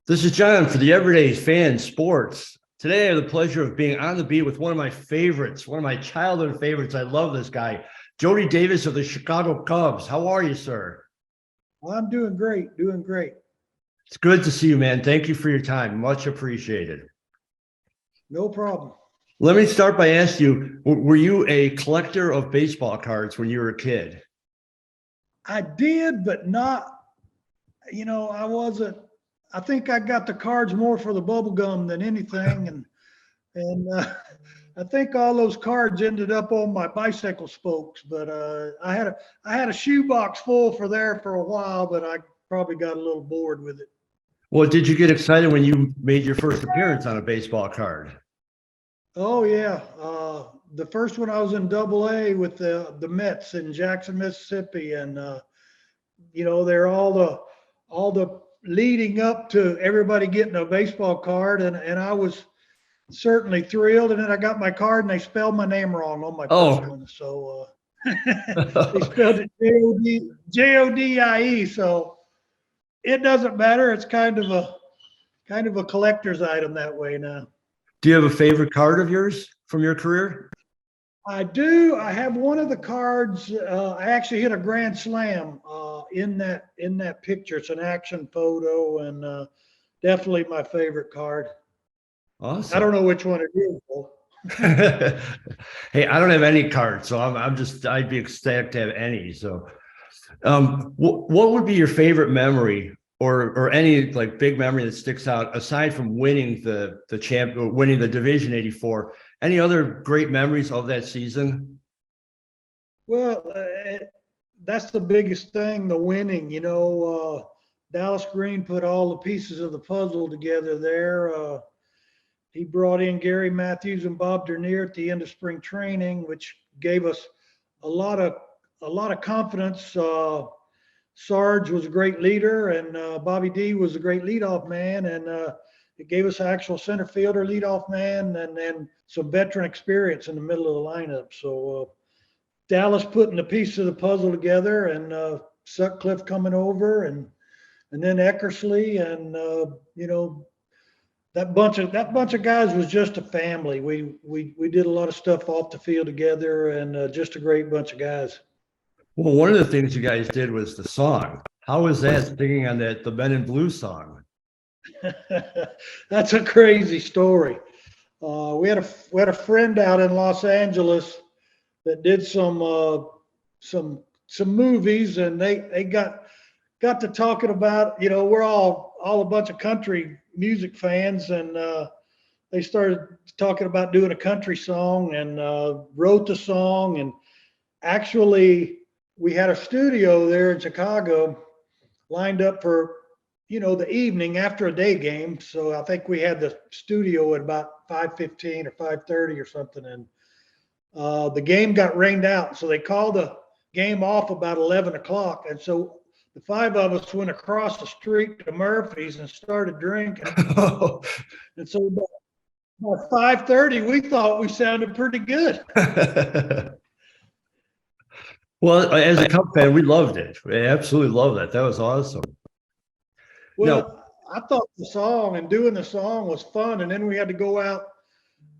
This is John for the Everyday Fan Sports. Today, I have the pleasure of being on the beat with one of my favorites, one of my childhood favorites. I love this guy, Jody Davis of the Chicago Cubs. How are you, sir? Well, I'm doing great, doing great. It's good to see you, man. Thank you for your time. Much appreciated. No problem. Let me start by asking you, were you a collector of baseball cards when you were a kid? I did, but not, I wasn't, I think I got the cards more for the bubble gum than anything. And I think all those cards ended up on my bicycle spokes, but I had a shoebox full for a while, but I probably got a little bored with it. Well, did you get excited when you made your first appearance on a baseball card? Oh yeah. The first one I was in Double A with the Mets in Jackson, Mississippi, and they're all the leading up to everybody getting a baseball card, and I was certainly thrilled. And then I got my card, and they spelled my name wrong on my first one, so they spelled it Jodie. So it doesn't matter. It's kind of a collector's item that way now. Do you have a favorite card of yours from your career? I do. I have one of the cards. I actually hit a grand slam in that picture. It's an action photo, and definitely my favorite card. Awesome. I don't know which one it is, though. Hey, I don't have any cards, so I'd be ecstatic to have any. So, what would be your favorite memory, or any like big memory that sticks out aside from winning the winning the Division '84? Any other great memories of that season? Well, that's the biggest thing, the winning. Dallas Green put all the pieces of the puzzle together there. He brought in Gary Matthews and Bob Dernier at the end of spring training, which gave us a lot of confidence. Sarge was a great leader, and Bobby D was a great leadoff man, and it gave us an actual center fielder, leadoff man, and then some veteran experience in the middle of the lineup. So Dallas putting the pieces of the puzzle together, and Sutcliffe coming over, and then Eckersley, and that bunch of guys was just a family. We did a lot of stuff off the field together, and just a great bunch of guys. Well, one of the things you guys did was the song. How was that, singing on the Men in Blue song? That's a crazy story. We had a friend out in Los Angeles that did some movies, and they got to talking about, we're all a bunch of country music fans, and they started talking about doing a country song, and wrote the song. And actually, we had a studio there in Chicago lined up for the evening after a day game. So I think we had the studio at about 5:15 or 5:30 or something, and the game got rained out, so they called the game off about 11 o'clock. And so the five of us went across the street to Murphy's and started drinking. And so by 5:30, we thought we sounded pretty good. Well, as a Cub fan, we loved it. We absolutely loved it. That was awesome. Well, I thought the song and doing the song was fun, and then we had to go out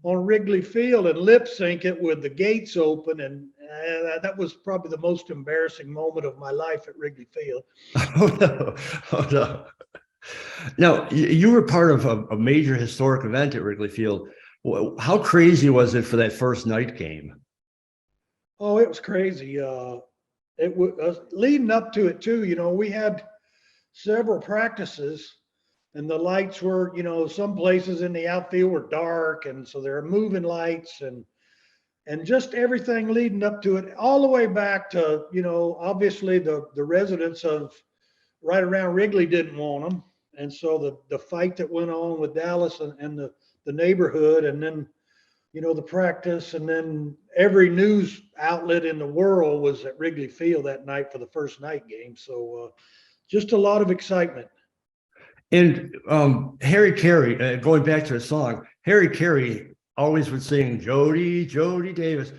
on Wrigley Field and lip sync it with the gates open, and that was probably the most embarrassing moment of my life at Wrigley Field. Oh no! Oh no! Now, you were part of a major historic event at Wrigley Field. How crazy was it for that first night game? Oh, it was crazy. It was leading up to it too. We had several practices, and the lights were, some places in the outfield were dark, and so there are moving lights, and just everything leading up to it, all the way back to, obviously the residents of right around Wrigley didn't want them, and so the fight that went on with Dallas and the neighborhood, and then the practice, and then every news outlet in the world was at Wrigley Field that night for the first night game. So just a lot of excitement. And Harry Caray, going back to the song, Harry Caray always would sing Jody Davis.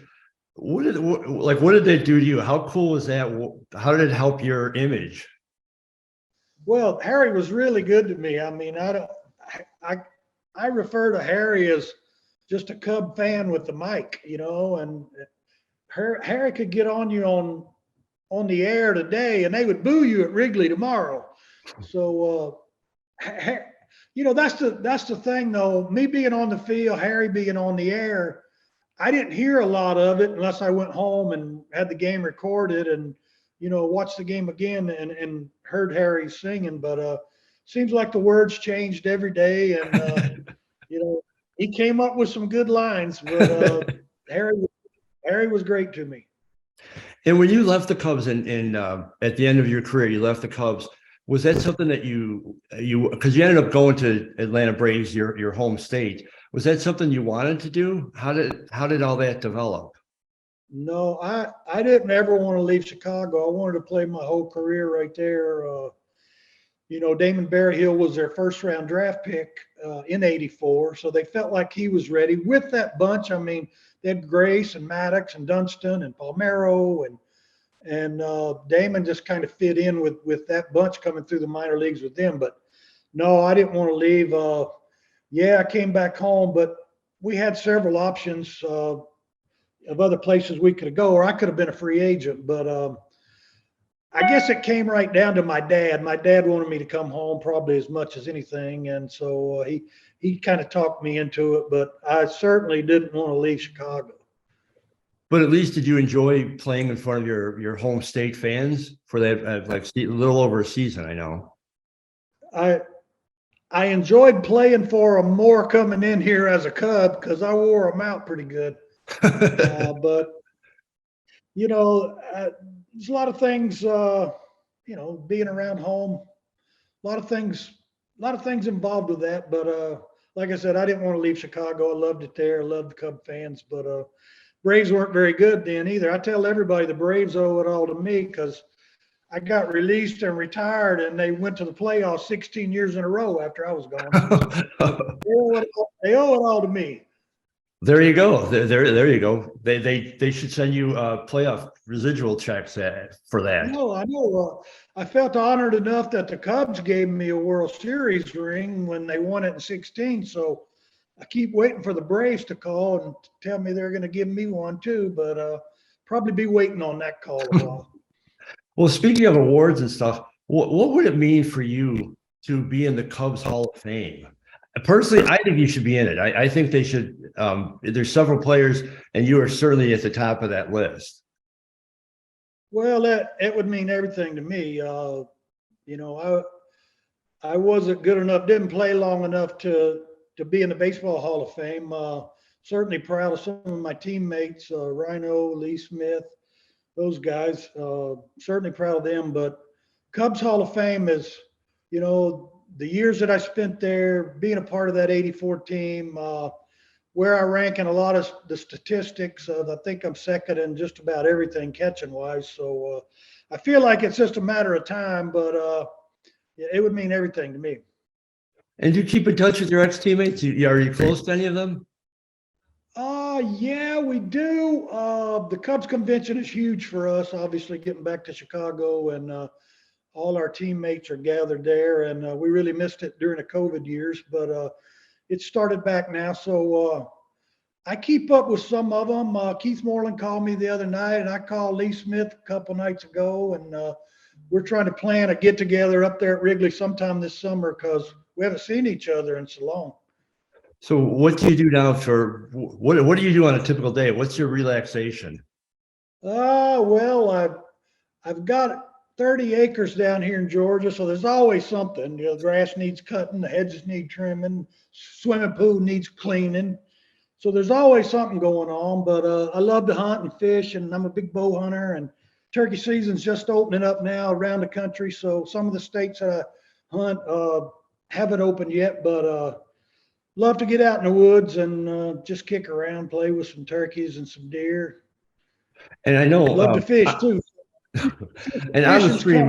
What did they do to you? How cool was that? How did it help your image? Well, Harry was really good to me. I mean, I don't, I, I refer to Harry as just a Cub fan with the mic, and Harry could get on you on the air today, and they would boo you at Wrigley tomorrow. So, that's the thing though. Me being on the field, Harry being on the air, I didn't hear a lot of it unless I went home and had the game recorded and watched the game again and heard Harry singing. But seems like the words changed every day, and you know he came up with some good lines. But Harry Harry was great to me. And when you left the Cubs in at the end of your career, you left the Cubs. Was that something that because you ended up going to Atlanta Braves, your home state? Was that something you wanted to do? How did all that develop? No, I didn't ever want to leave Chicago. I wanted to play my whole career right there. Damon Berryhill was their first round draft pick in '84, so they felt like he was ready with that bunch. I mean, they had Grace and Maddox and Dunston and Palmeiro and Damon just kind of fit in with that bunch coming through the minor leagues with them. But no, I didn't want to leave. I came back home, but we had several options of other places we could go, or I could have been a free agent. But I guess it came right down to my dad. My dad wanted me to come home probably as much as anything, and so he kind of talked me into it. But I certainly didn't want to leave Chicago. But at least did you enjoy playing in front of your home state fans for that a little over a season? I know. I enjoyed playing for them more coming in here as a Cub because I wore them out pretty good. But there's a lot of things. Being around home, a lot of things involved with that. But like I said, I didn't want to leave Chicago. I loved it there. I loved the Cub fans, but Braves weren't very good then either. I tell everybody the Braves owe it all to me because I got released and retired, and they went to the playoffs 16 years in a row after I was gone. They owe it all to me. There you go. There you go. They should send you playoff residual checks for that. No, I know. I felt honored enough that the Cubs gave me a World Series ring when they won it in '16. So I keep waiting for the Braves to call and tell me they're going to give me one too, but probably be waiting on that call a while. Well, speaking of awards and stuff, what would it mean for you to be in the Cubs Hall of Fame? Personally, I think you should be in it. I think they should. There's several players, and you are certainly at the top of that list. Well, it would mean everything to me. I wasn't good enough, didn't play long enough to be in the Baseball Hall of Fame. Certainly proud of some of my teammates, Rhino, Lee Smith, those guys. Certainly proud of them. But Cubs Hall of Fame is, the years that I spent there, being a part of that '84 team, where I rank in a lot of the statistics. I think I'm second in just about everything catching wise. So I feel like it's just a matter of time, but it would mean everything to me. And do you keep in touch with your ex-teammates? Are you close to any of them? Yeah, we do. The Cubs convention is huge for us, obviously getting back to Chicago, and all our teammates are gathered there, and we really missed it during the COVID years, but it started back now. So I keep up with some of them. Keith Moreland called me the other night, and I called Lee Smith a couple nights ago, and we're trying to plan a get together up there at Wrigley sometime this summer because we haven't seen each other in so long. So what do you do now what do you do on a typical day? What's your relaxation? Well, I've got 30 acres down here in Georgia, so there's always something. The grass needs cutting, the hedges need trimming, swimming pool needs cleaning. So there's always something going on, but I love to hunt and fish, and I'm a big bow hunter, and turkey season's just opening up now around the country. So some of the states that I hunt haven't opened yet, but love to get out in the woods and just kick around, play with some turkeys and some deer. And I know love to fish too. And on the screen,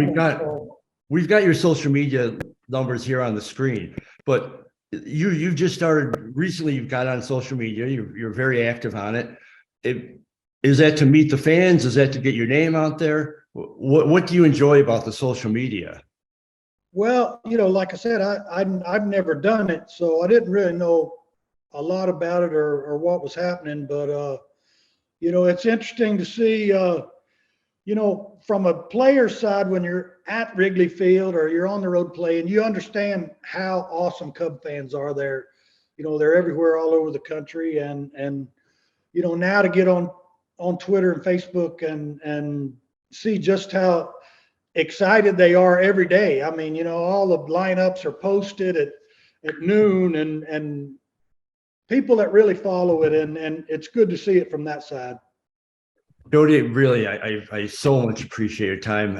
we've got your social media numbers here on the screen, but you've just started recently. You've got on social media. You're very active on it. Is that to meet the fans? Is that to get your name out there? What do you enjoy about the social media? Well, like I said, I've never done it, so I didn't really know a lot about it or what was happening. But it's interesting to see, from a player side when you're at Wrigley Field or you're on the road playing, you understand how awesome Cub fans are there. They're everywhere all over the country, and now to get on Twitter and Facebook and see just how excited they are every day. I mean, all the lineups are posted at noon, and people that really follow it, and it's good to see it from that side. Jody, really, I so much appreciate your time.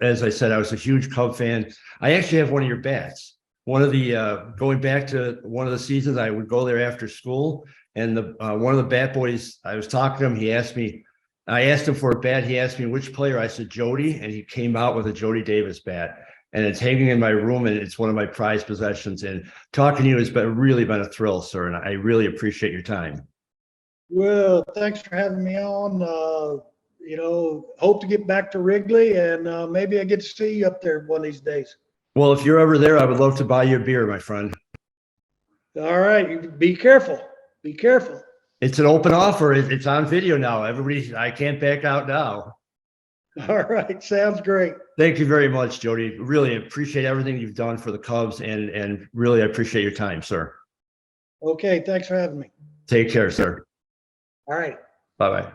As I said, I was a huge Cub fan. I actually have one of your bats. One of the going back to one of the seasons, I would go there after school, and one of the bat boys, I was talking to him. I asked him for a bat. He asked me which player. I said Jody, and he came out with a Jody Davis bat, and it's hanging in my room, and it's one of my prized possessions. And talking to you has really been a thrill, sir, and I really appreciate your time. Well, thanks for having me on. Hope to get back to Wrigley, and maybe I get to see you up there one of these days. Well, if you're ever there, I would love to buy you a beer, my friend. All right, you be careful. Be careful. It's an open offer. It's on video now. I can't back out now. All right, sounds great. Thank you very much, Jody. Really appreciate everything you've done for the Cubs, and really appreciate your time, sir. Okay, thanks for having me. Take care, sir. All right. Bye-bye.